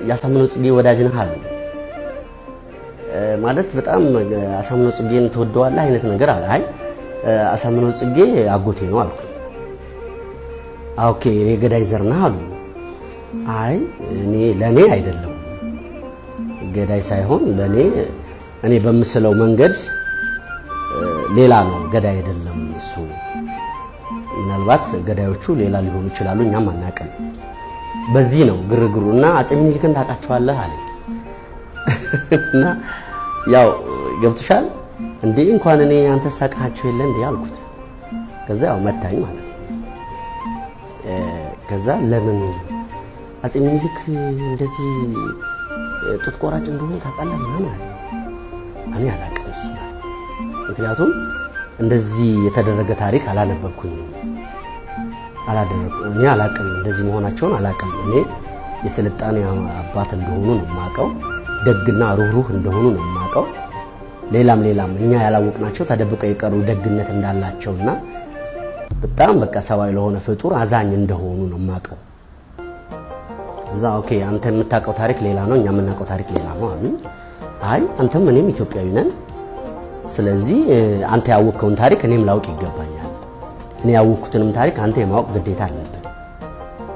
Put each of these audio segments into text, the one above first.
ያሳምነው ጽጌ ወዳጅ ነህ አሉ። ማለት በጣም አሳምነው ጽጌን ተወደዋለህ አይነት ነገር አለ። አይ አሳምነው ጽጌ አጎቴ ነው አልኩ። ኦኬ እኔ ገዳይ ዘር ነህ አሉ። አይ ለኔ አይደለም ገዳይ ሳይሆን እኔ በምስለው መንገድ ሌላ ነው ገዳይ አይደለም እሱ። ምናልባት ገዳዮቹ ሌላ ሊሆኑ ይችላሉ እኛም አናውቅም። በዚህ ነው ግርግሩና አፄ ምኒልክን ታውቃቸዋለህ አለ። እና ያው ገብቶሻል እንዴ እንኳን እኔ አንተ ሳቃቸው የለ እንዴ አልኩት። ከዛ ያው መታኝ ማለት ነው። ከዛ ለምን አፄ ምኒልክ እንደዚህ ጡት ቆራጭ እንደሆነ ታውቃለህ ምናምን አለ። እኔ አላውቅም እሱ ምክንያቱም እንደዚህ የተደረገ ታሪክ አላነበብኩኝም። እኔ አላውቅም እንደዚህ መሆናቸውን አላውቅም። እኔ የስልጣኔ አባት እንደሆኑ ነው የማውቀው፣ ደግና ሩህሩህ እንደሆኑ ነው የማውቀው። ሌላም እኛ ያላወቅናቸው ተደብቀው የቀሩ ደግነት እንዳላቸውና በጣም በቃ ሰዋይ ለሆነ ፍጡር አዛኝ እንደሆኑ ነው የማውቀው። እዛ ኦኬ አንተ የምታውቀው ታሪክ ሌላ ነው፣ እኛ የምናውቀው ታሪክ ሌላ ነው አሉ። አይ አንተም እኔም ኢትዮጵያዊ ነን፣ ስለዚህ አንተ ያወቅከውን ታሪክ እኔም ላውቅ ይገባኛል። እኔ ያወቅኩትንም ታሪክ አንተ የማወቅ ግዴታ አለብን።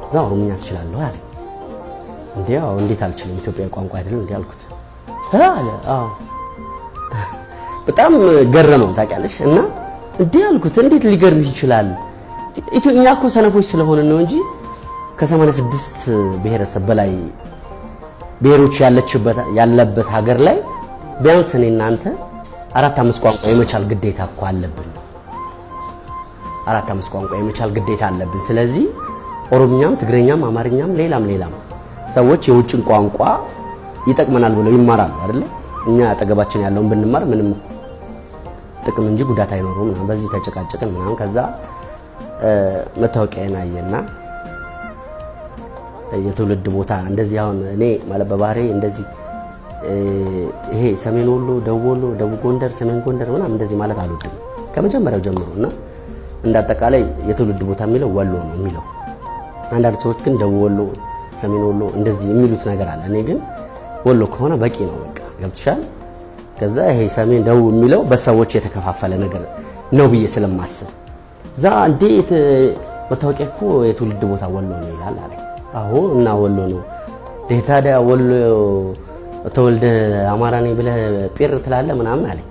እዛ ኦሮምኛ ትችላለህ አለ። እንዴው እንዴት አልችልም ኢትዮጵያዊ ቋንቋ አይደለም እንዴ አልኩት። አለ አዎ በጣም ገረመው ታውቂያለሽ። እና እንዴ አልኩት እንዴት ሊገርምሽ ይችላል? እኛ እኮ ሰነፎች ስለሆነ ነው እንጂ ከ86 ብሔረሰብ በላይ ብሔሮች ያለበት ሀገር ላይ ቢያንስ እኔ እናንተ 4-5 ቋንቋ የመቻል ግዴታ እኮ አለብን። 4-5 ቋንቋ የመቻል ግዴታ አለብን። ስለዚህ ኦሮምኛም፣ ትግረኛም፣ አማርኛም ሌላም ሰዎች የውጭን ቋንቋ ይጠቅመናል ብለው ይማራሉ አይደል? እኛ አጠገባችን ያለውን ብንማር ምንም ጥቅም እንጂ ጉዳት አይኖርም። በዚህ ተጨቃጨቅን ምናምን። ከዛ መታወቂያዬን አየና የትውልድ ቦታ እንደዚህ አሁን እኔ ማለት በባህሬ እንደዚህ ይሄ ሰሜን ወሎ፣ ደቡብ ወሎ፣ ደቡብ ጎንደር፣ ሰሜን ጎንደር ምናምን እንደዚህ ማለት አልወድም ከመጀመሪያው ጀምሮና እንዳጠቃላይ የትውልድ ቦታ የሚለው ወሎ ነው የሚለው። አንዳንድ ሰዎች ግን ደቡብ ወሎ፣ ሰሜን ወሎ እንደዚህ የሚሉት ነገር አለ። እኔ ግን ወሎ ከሆነ በቂ ነው በቃ ገብቶሻል። ከዛ ይሄ ሰሜን ደቡብ የሚለው በሰዎች የተከፋፈለ ነገር ነው ብዬ ስለማስብ ዛ እንዴት መታወቂያ እኮ የትውልድ ቦታ ወሎ ነው ይላል አለ። አዎ እና ወሎ ነው ታዲያ ወሎ ተወልደ አማራ ነኝ ብለህ ጴር ትላለህ ምናምን አለኝ።